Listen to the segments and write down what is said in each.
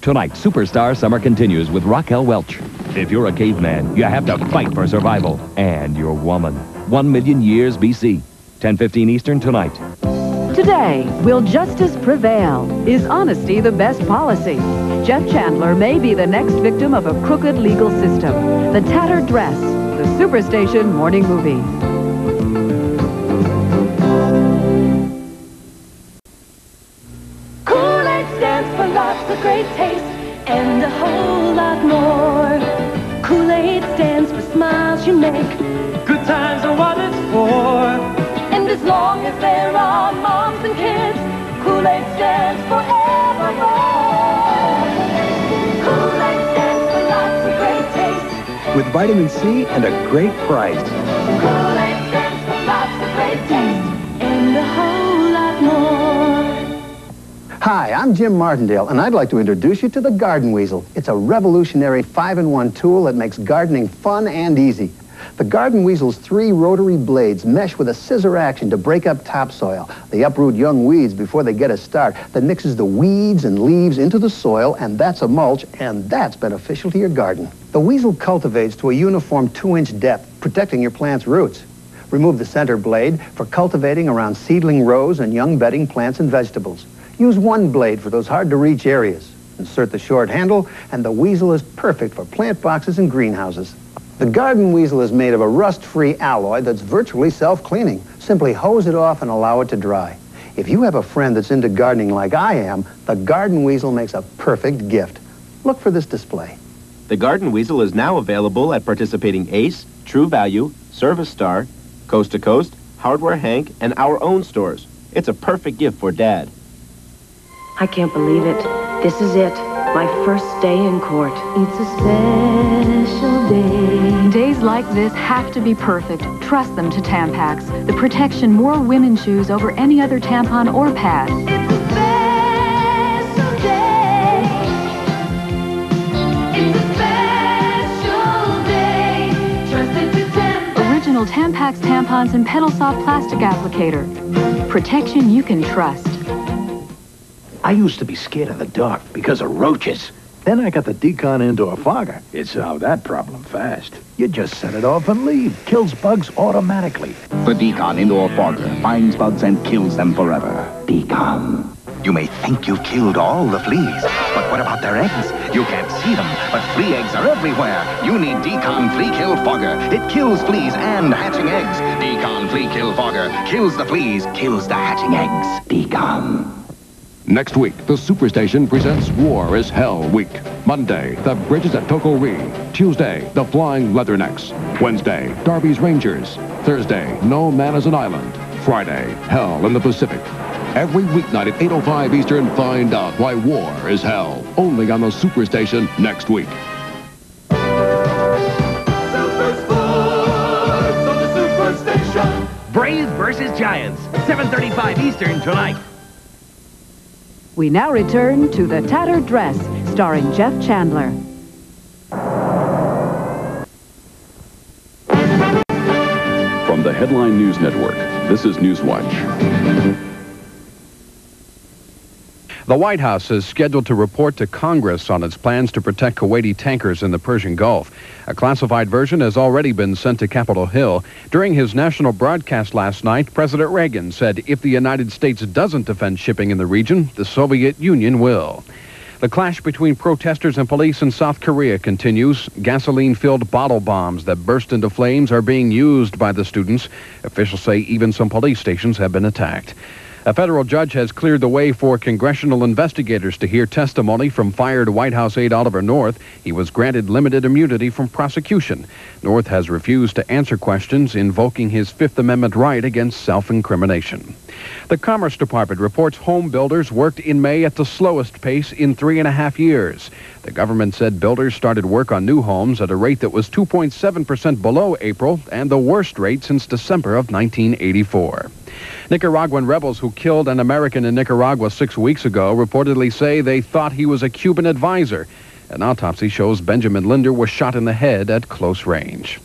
Tonight, Superstar Summer continues with Raquel Welch. If you're a caveman, you have to fight for survival. And you're woman. 1 million years BC. 10:15 Eastern tonight. Today, will justice prevail? Is honesty the best policy? Jeff Chandler may be the next victim of a crooked legal system. The Tattered Dress, the Superstation Morning Movie. Kool Aid stands for lots of great taste and a whole lot more. Kool Aid stands for smiles you make. Good times are what it's for. And as long as there are moms and kids, Kool Aid stands forevermore. Kool Aid stands for lots of great taste. With vitamin C and a great price. Kool Aid stands for lots of great taste and a whole lot more. Hi, I'm Jim Martindale, and I'd like to introduce you to the Garden Weasel. It's a revolutionary 5-in-1 tool that makes gardening fun and easy. The Garden Weasel's 3 rotary blades mesh with a scissor action to break up topsoil. They uproot young weeds before they get a start. That mixes the weeds and leaves into the soil, and that's a mulch, and that's beneficial to your garden. The Weasel cultivates to a uniform 2-inch depth, protecting your plant's roots. Remove the center blade for cultivating around seedling rows and young bedding plants and vegetables. Use 1 blade for those hard-to-reach areas. Insert the short handle, and the Weasel is perfect for plant boxes and greenhouses. The Garden Weasel is made of a rust-free alloy that's virtually self-cleaning. Simply hose it off and allow it to dry. If you have a friend that's into gardening like I am, the Garden Weasel makes a perfect gift. Look for this display. The Garden Weasel is now available at participating Ace, True Value, Service Star, Coast to Coast, Hardware Hank, and our own stores. It's a perfect gift for Dad. I can't believe it. This is it. My first day in court. It's a special day. Days like this have to be perfect. Trust them to Tampax, the protection more women choose over any other tampon or pad. It's a special day. It's a special day. Trust it to Tampax. Original Tampax tampons and pedal soft plastic applicator. Protection you can trust. I used to be scared of the dark because of roaches. Then I got the Decon Indoor Fogger. It solved that problem fast. You just set it off and leave. Kills bugs automatically. The Decon Indoor Fogger finds bugs and kills them forever. Decon. You may think you've killed all the fleas, but what about their eggs? You can't see them, but flea eggs are everywhere. You need Decon Flea Kill Fogger. It kills fleas and hatching eggs. Decon Flea Kill Fogger kills the fleas, kills the hatching eggs. Decon. Next week, the Superstation presents War is Hell Week. Monday, the Bridges at Toko-Ri. Tuesday, the Flying Leathernecks. Wednesday, Darby's Rangers. Thursday, No Man is an Island. Friday, Hell in the Pacific. Every weeknight at 8:05 Eastern, find out why war is hell. Only on the Superstation next week. Super Sports on the Superstation. Braves versus Giants, 7:35 Eastern tonight. We now return to The Tattered Dress, starring Jeff Chandler. From the Headline News Network, this is Newswatch. The White House is scheduled to report to Congress on its plans to protect Kuwaiti tankers in the Persian Gulf. A classified version has already been sent to Capitol Hill. During his national broadcast last night, President Reagan said if the United States doesn't defend shipping in the region, the Soviet Union will. The clash between protesters and police in South Korea continues. Gasoline-filled bottle bombs that burst into flames are being used by the students. Officials say even some police stations have been attacked. A federal judge has cleared the way for congressional investigators to hear testimony from fired White House aide Oliver North. He was granted limited immunity from prosecution. North has refused to answer questions, invoking his Fifth Amendment right against self-incrimination. The Commerce Department reports home builders worked in May at the slowest pace in 3.5 years. The government said builders started work on new homes at a rate that was 2.7% below April and the worst rate since December of 1984. Nicaraguan rebels who killed an American in Nicaragua 6 weeks ago reportedly say they thought he was a Cuban advisor. An autopsy shows Benjamin Linder was shot in the head at close range.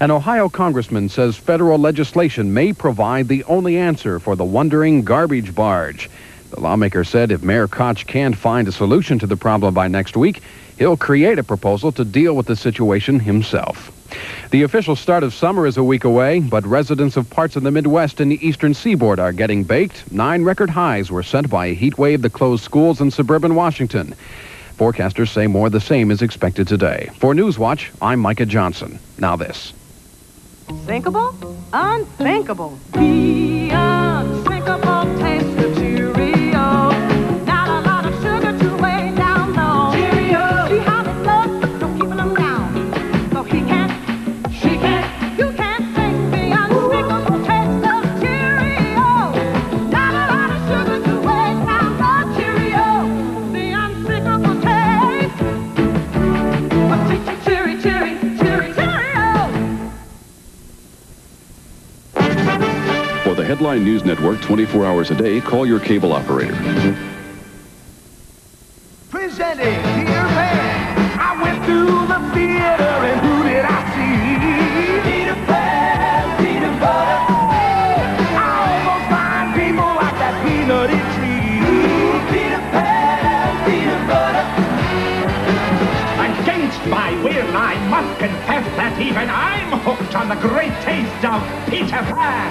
An Ohio congressman says federal legislation may provide the only answer for the wandering garbage barge. The lawmaker said if Mayor Koch can't find a solution to the problem by next week, he'll create a proposal to deal with the situation himself. The official start of summer is a week away, but residents of parts of the Midwest and the eastern seaboard are getting baked. 9 record highs were set by a heat wave that closed schools in suburban Washington. Forecasters say more of the same is expected today. For Newswatch, I'm Micah Johnson. Now this. Thinkable? Unthinkable. The unthinkable taste of Cheerios. Not a lot of sugar to weigh down, no. Cheerios. See how they float, but don't keep them down. So he can't, she can't, you can't taste the unthinkable taste of Cheerios. Not a lot of sugar to weigh down, no. Cheerios. The unthinkable taste of Cheerios. For the Headline News Network 24 hours a day, call your cable operator. Presenting Peter Pan. I went to the theater and who did I see? Peter Pan, peanut butter. I almost find people like that peanutty tree. Peter Pan, peanut butter. Against my will, I must confess that even I'm hooked on the great taste of Peter Pan.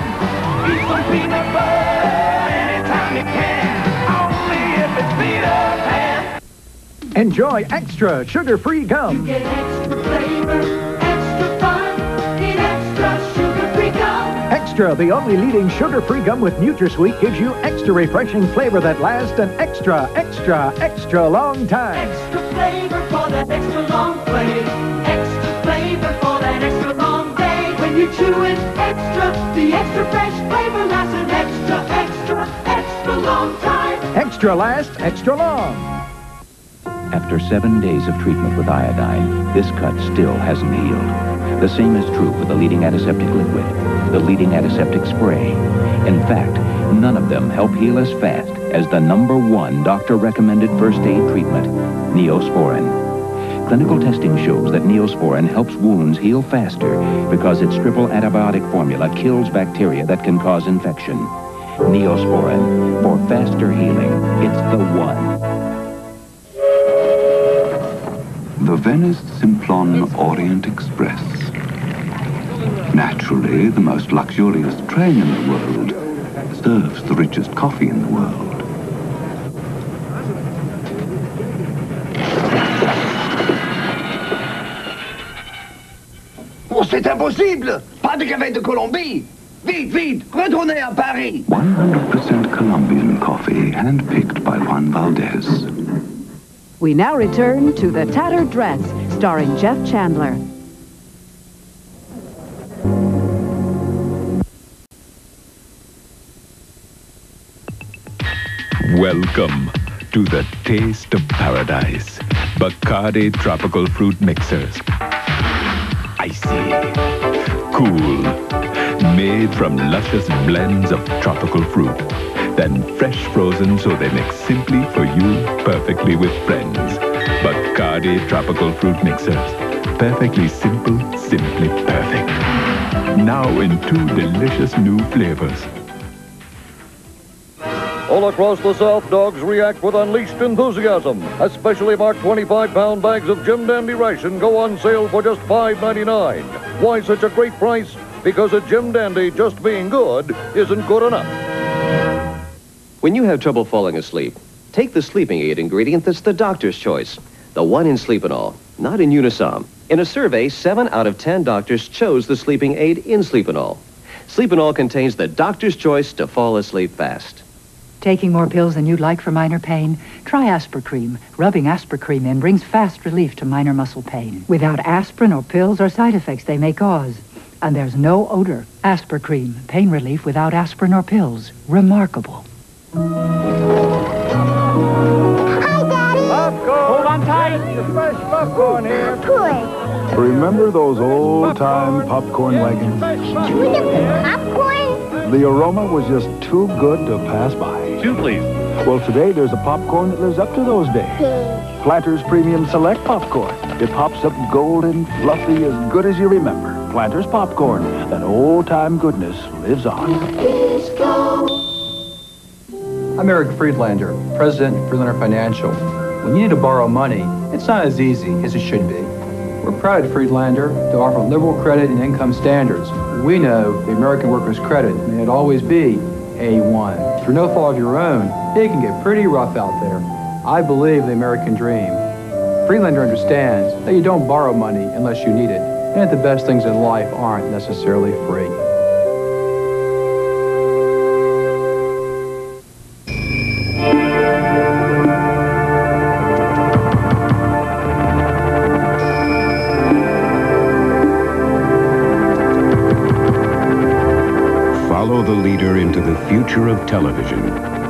Eat some peanut butter anytime you can, only if it's Peter Pan. Enjoy extra sugar-free gum. You get extra flavor, extra fun, in extra sugar-free gum. Extra, the only leading sugar-free gum with NutraSweet, gives you extra refreshing flavor that lasts an extra, extra, extra long time. Extra flavor for that extra long play. Extra flavor for that extra long day. When you chew it extra, the extra fresh flavor lasts an extra, extra, extra long time. Extra lasts extra long. After 7 days of treatment with iodine, this cut still hasn't healed. The same is true for the leading antiseptic liquid, the leading antiseptic spray. In fact, none of them help heal as fast as the #1 doctor-recommended first aid treatment, Neosporin. Clinical testing shows that Neosporin helps wounds heal faster because its triple antibiotic formula kills bacteria that can cause infection. Neosporin, for faster healing, it's the one. The Venice Simplon Orient Express. Naturally, the most luxurious train in the world serves the richest coffee in the world. Oh, c'est impossible! Pas de café de Colombie! Vite, vite, retournez à Paris! 100% Columbian Coffee, handpicked by Juan Valdez. We now return to The Tattered Dress, starring Jeff Chandler. Welcome to the taste of paradise. Bacardi tropical fruit mixers. Icy, cool, made from luscious blends of tropical fruit. Then fresh frozen so they mix simply for you, perfectly with friends. Bacardi tropical fruit mixers. Perfectly simple, simply perfect. Now in 2 delicious new flavors. All across the South, dogs react with unleashed enthusiasm. Especially marked 25-pound bags of Jim Dandy ration go on sale for just $5.99. Why such a great price? Because at Jim Dandy, just being good isn't good enough. When you have trouble falling asleep, take the sleeping aid ingredient that's the doctor's choice. The one in Sleepinal, not in Unisom. In a survey, 7 out of 10 doctors chose the sleeping aid in Sleepinal. Sleepinal contains the doctor's choice to fall asleep fast. Taking more pills than you'd like for minor pain? Try Aspercreme. Rubbing Aspercreme in brings fast relief to minor muscle pain. Without aspirin or pills or side effects they may cause. And there's no odor. Aspercreme. Pain relief without aspirin or pills. Remarkable. Hi, Daddy. Popcorn. Hold on tight. Fresh popcorn here. Popcorn. Remember those old-time popcorn wagons? Chewing up the popcorn? The aroma was just too good to pass by. 2, please. Well, today there's a popcorn that lives up to those days. Planters Premium Select Popcorn. It pops up golden, fluffy, as good as you remember. Planters Popcorn. That old-time goodness lives on. I'm Eric Freedlander, President of Freedlander Financial. When you need to borrow money, it's not as easy as it should be. We're proud at Freedlander to offer liberal credit and income standards. We know the American worker's credit may not always be A1. Through no fault of your own, it can get pretty rough out there. I believe in the American dream. Freedlander understands that you don't borrow money unless you need it, and that the best things in life aren't necessarily free. Follow the leader into the future of television.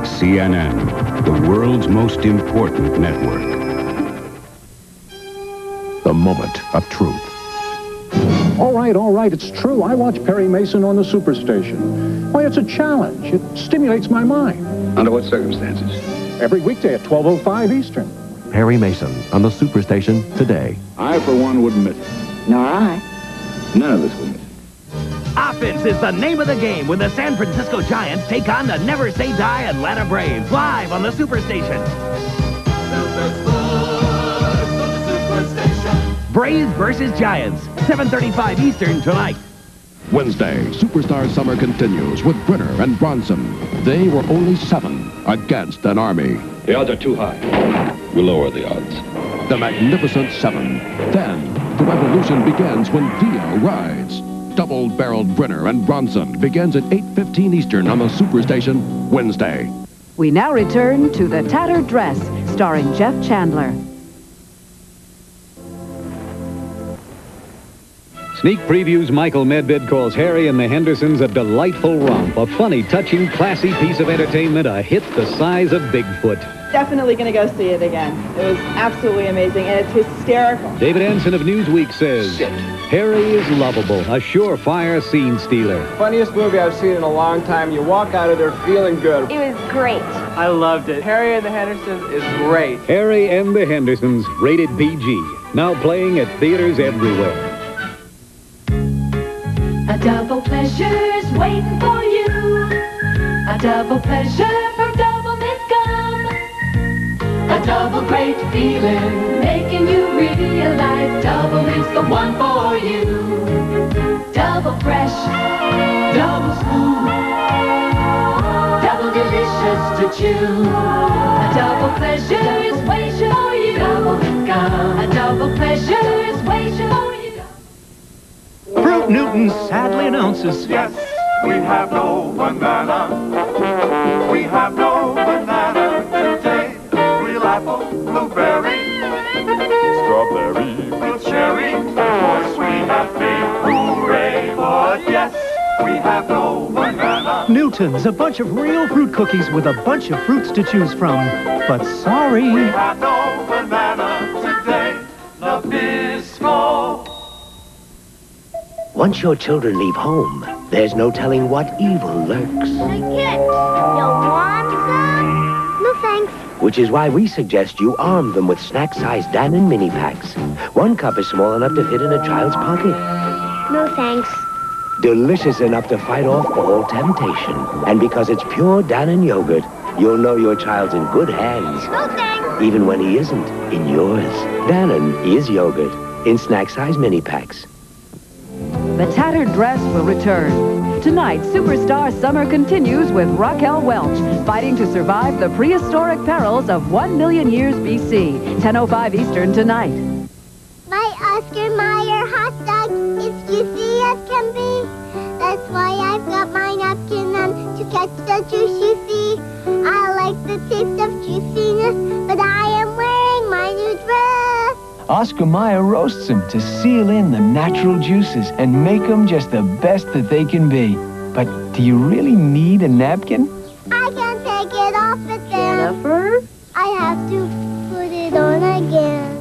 CNN, the world's most important network. The moment of truth. All right, it's true. I watch Perry Mason on the Superstation. Why, it's a challenge. It stimulates my mind. Under what circumstances? Every weekday at 12:05 Eastern. Perry Mason on the Superstation today. I, for one, wouldn't miss it. Nor I. None of us would miss it. Offense is the name of the game when the San Francisco Giants take on the Never Say Die Atlanta Braves live on the Superstation. Braves versus Giants, 7:35 Eastern tonight. Wednesday, Superstar Summer continues with Brenner and Bronson. They were only 7 against an army. The odds are too high. We'll lower the odds. The Magnificent 7. Then, the revolution begins when Dio rides. Double-barreled Brenner and Bronson begins at 8:15 Eastern on the Superstation Wednesday. We now return to The Tattered Dress, starring Jeff Chandler. Sneak previews Michael Medved calls Harry and the Hendersons a delightful romp, a funny, touching, classy piece of entertainment, a hit the size of Bigfoot. Definitely going to go see it again. It was absolutely amazing, and it's hysterical. David Anson of Newsweek says, Harry is lovable, a surefire scene stealer. Funniest movie I've seen in a long time. You walk out of there feeling good. It was great. I loved it. Harry and the Hendersons is great. Harry and the Hendersons, rated PG, now playing at theaters everywhere. A double pleasure's waiting for you. A double pleasure from Doublemint gum. A double great feeling, making you realize Doublemint's the one for you. Double fresh, double smooth, double delicious to chew. A double pleasure is waiting for you. Doublemint gum. A double pleasure is waiting for you. Fruit Newton sadly announces, yes, we have no banana. We have no banana today. Real apple, blueberry, strawberry, real cherry. Of course we have big hooray, but yes, we have no banana. Newton's, a bunch of real fruit cookies with a bunch of fruits to choose from. But sorry. We have no banana today. Nabisco. Once your children leave home, there's no telling what evil lurks. Hey, kid, you want some? No, thanks. Which is why we suggest you arm them with snack-sized Dannon mini packs. 1 cup is small enough to fit in a child's pocket. No, thanks. Delicious enough to fight off all temptation. And because it's pure Dannon Yogurt, you'll know your child's in good hands. No, thanks. Even when he isn't in yours. Dannon is yogurt in snack-sized mini packs. The Tattered Dress will return. Tonight, Superstar Summer continues with Raquel Welch, fighting to survive the prehistoric perils of 1 million years BC. 10:05 Eastern tonight. My Oscer Mayer hot dog is juicy as can be. That's why I've got my napkin on to catch the juice you see. I like the taste of juiciness, but I am wearing my new dress. Oscer Mayer roasts them to seal in the natural juices and make them just the best that they can be. But do you really need a napkin? I can't take it off it then. Jennifer? I have to put it on again.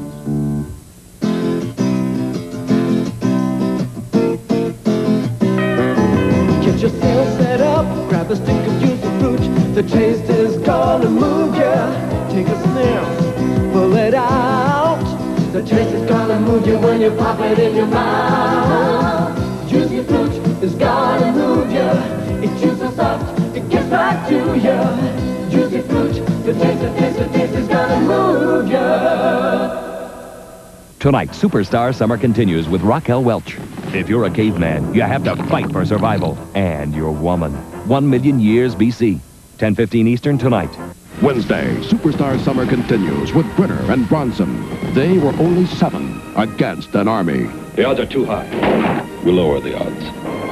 Get yourself set up, grab a stick of Juicefruit. The taste is gonna move ya. Take a sniff, pull it out. The taste is gonna move you when you pop it in your mouth. Juicefruit is gonna move ya. It's juicy soft, it gets right to ya. Juicefruit. The taste is gonna move ya. Tonight, Superstar Summer continues with Raquel Welch. If you're a caveman, you have to fight for survival. And you're woman. 1 million years BC. 10:15 Eastern tonight. Wednesday, Superstar Summer continues with Brenner and Bronson. They were only 7 against an army. The odds are too high. We'll lower the odds.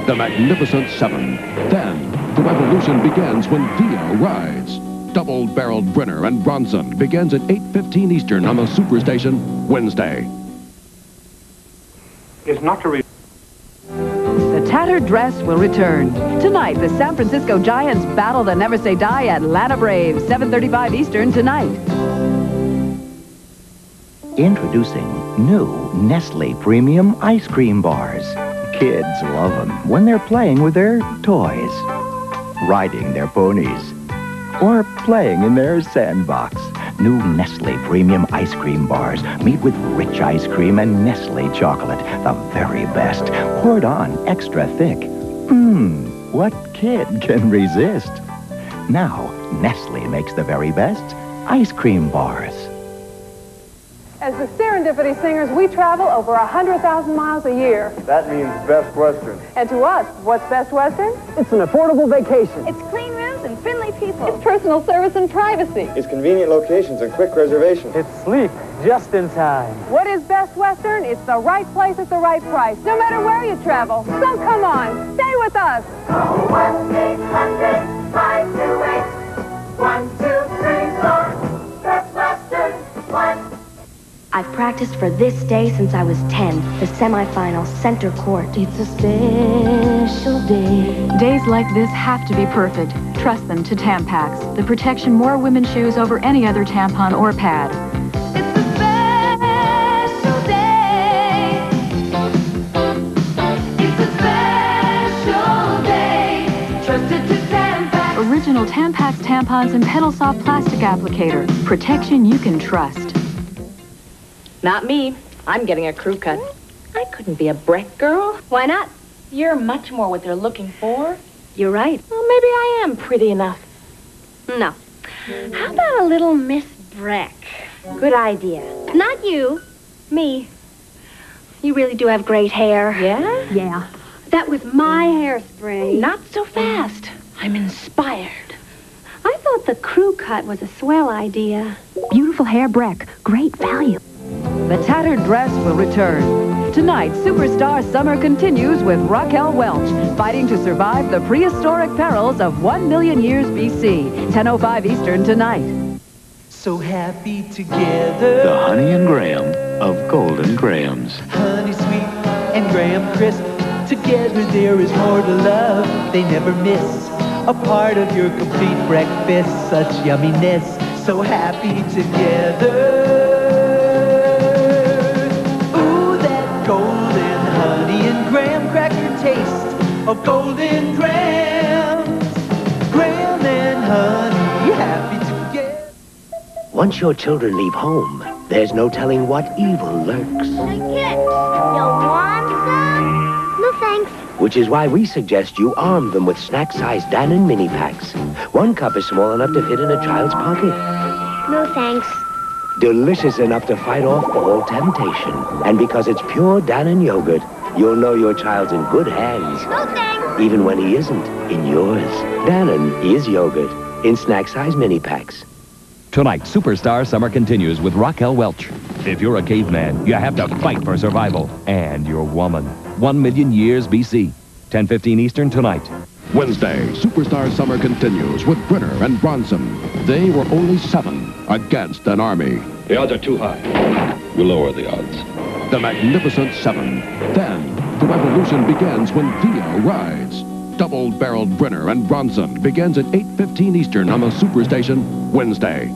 The Magnificent 7. Then, the revolution begins when Via rides. Double-barreled Brenner and Bronson begins at 8:15 Eastern on the Superstation Wednesday. It's not to The Tattered Dress will return. Tonight, the San Francisco Giants battle the Never Say Die Atlanta Braves, 7:35 Eastern tonight. Introducing new Nestle Premium Ice Cream Bars. Kids love them when they're playing with their toys, riding their ponies, or playing in their sandbox. New Nestle Premium Ice Cream Bars meet with rich ice cream and Nestle chocolate, the very best, poured on extra thick. What kid can resist? Now, Nestle makes the very best ice cream bars. As the Serendipity Singers, we travel over 100,000 miles a year. That means Best Western. And to us, what's Best Western? It's an affordable vacation. It's clean rooms and friendly people. It's personal service and privacy. It's convenient locations and quick reservation. It's sleep just in time. What is Best Western? It's the right place at the right price, no matter where you travel. So come on, stay with us. 1-800-528-1234. Best Western, 1. I've practiced for this day since I was 10, the semifinal center court. It's a special day. Days like this have to be perfect. Trust them to Tampax, the protection more women choose over any other tampon or pad. It's a special day. It's a special day. Trust it to Tampax. Original Tampax tampons and pedal soft plastic applicator. Protection you can trust. Not me. I'm getting a crew cut. I couldn't be a Breck girl. Why not? You're much more what they're looking for. You're right. Well, maybe I am pretty enough. No. How about a little Miss Breck? Good idea. Not you. Me. You really do have great hair. Yeah? Yeah. That was my hairspray. Not so fast. I'm inspired. I thought the crew cut was a swell idea. Beautiful hair Breck. Great value. The Tattered Dress will return. Tonight, Superstar Summer continues with Raquel Welch, fighting to survive the prehistoric perils of 1 million years BC. 10:05 Eastern tonight. So happy together. The Honey and Graham of Golden Grahams. Honey sweet and Graham crisp. Together there is more to love. They never miss a part of your complete breakfast. Such yumminess. So happy together. Golden honey and graham cracker taste of Golden Grahams. Graham and honey, happy together. Once your children leave home, there's no telling what evil lurks. You want some? No thanks. Which is why we suggest you arm them with snack-sized Dannon mini packs. 1 cup is small enough to fit in a child's pocket. No thanks. Delicious enough to fight off all temptation. And because it's pure Dannon Yogurt, you'll know your child's in good hands. No thanks. Even when he isn't in yours. Dannon is yogurt in snack-sized mini packs. Tonight, Superstar Summer continues with Raquel Welch. If you're a caveman, you have to fight for survival. And you're woman. 1 million years BC. 10:15 Eastern tonight. Wednesday, Superstar Summer continues with Brenner and Bronson. They were only 7 against an army. The odds are too high. We'll lower the odds. The Magnificent 7. Then, the revolution begins when Via rides. Double-barreled Brenner and Bronson begins at 8:15 Eastern on the Superstation Wednesday.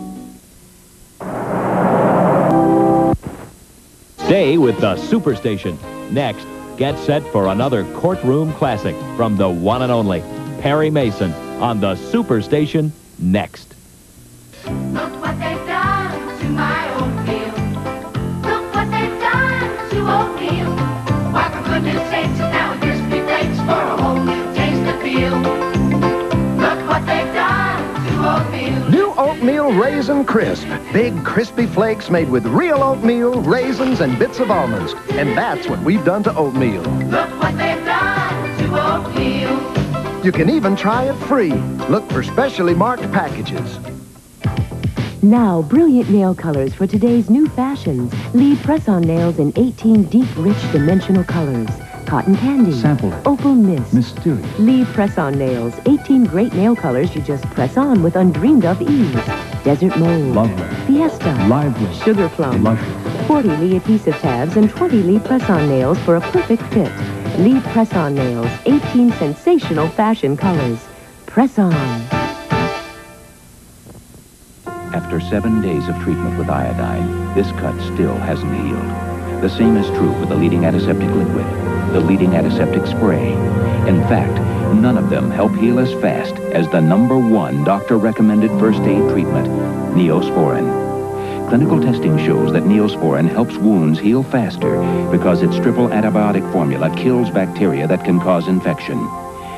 Stay with the Superstation. Next, get set for another courtroom classic from the one and only Perry Mason on the Superstation next. Look what they've done to my oatmeal. Look what they've done to oatmeal. Why, for goodness sakes, now it crispy flakes for a whole new taste and feel. Look what they've done to oatmeal. New oatmeal Oatmeal Raisin Crisp. Big, crispy flakes made with real oatmeal, raisins, and bits of almonds. And that's what we've done to oatmeal. Look what they've done to oatmeal. You can even try it free. Look for specially marked packages. Now, brilliant nail colors for today's new fashions. Leave press-on nails in 18 deep, rich, dimensional colors. Cotton candy. Sample. Opal mist. Mysterious. Leave press-on nails. 18 great nail colors you just press on with undreamed-of ease. Desert mold. Lovely. Fiesta. Lively. Sugar plum. Luscious. 40 Lee adhesive tabs and 20 Lee press-on nails for a perfect fit. Lee press-on nails. 18 sensational fashion colors. Press on. After 7 days of treatment with iodine, this cut still hasn't healed. The same is true for the leading antiseptic liquid, the leading antiseptic spray. In fact, none of them help heal as fast as the #1 doctor-recommended first aid treatment, Neosporin. Clinical testing shows that Neosporin helps wounds heal faster because its triple antibiotic formula kills bacteria that can cause infection.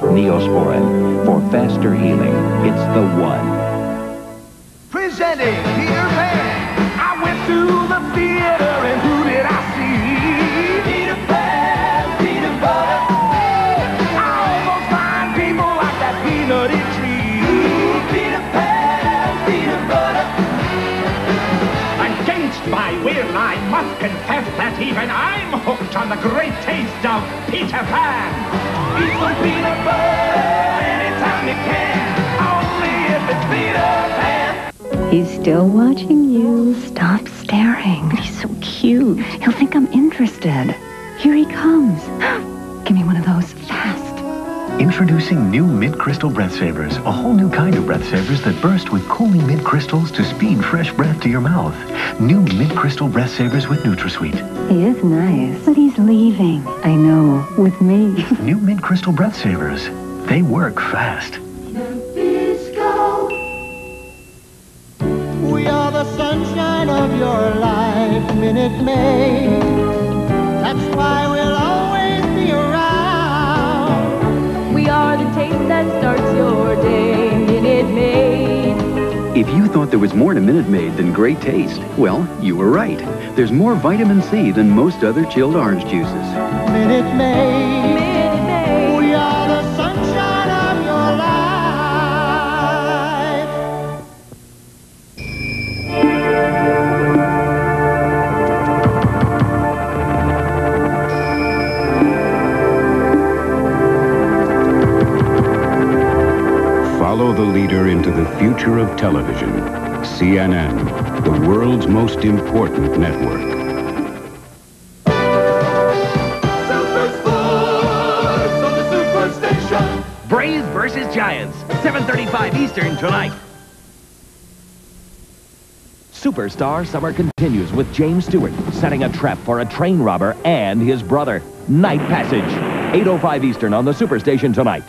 Neosporin, for faster healing, it's the one. Presenting Peter Pan. I went to the theater and who did I see? Peter Pan, peanut butter. I almost find people like that peanutty tree. Peter Pan, peanut butter. Against my will, I must confess that even I'm hooked on the great taste of Peter Pan. Eat some peanut butter anytime you can. Only if it's Peter Pan. He's still watching you. Stop staring. He's so cute. He'll think I'm interested. Here he comes. Give me one of those fast. Introducing new Mint Crystal Breath Savers. A whole new kind of breath savers that burst with cooling mint crystals to speed fresh breath to your mouth. New Mint Crystal Breath Savers with NutraSweet. He is nice, but he's leaving. I know, with me. New Mint Crystal Breath Savers. They work fast. We are the sunshine of your life, Minute Maid. That's why we'll always be around. We are the taste that starts your day, Minute Maid. If you thought there was more to Minute Maid than great taste, well, you were right. There's more vitamin C than most other chilled orange juices. Minute Maid. Minute Maid. We are the sunshine of your life. Follow the leader into the future of television. CNN, the world's most important network. Super Sports on the Superstation. Braves versus Giants, 7:35 Eastern tonight. Superstar Summer continues with James Stewart setting a trap for a train robber and his brother. Night Passage, 8:05 Eastern on the Superstation tonight.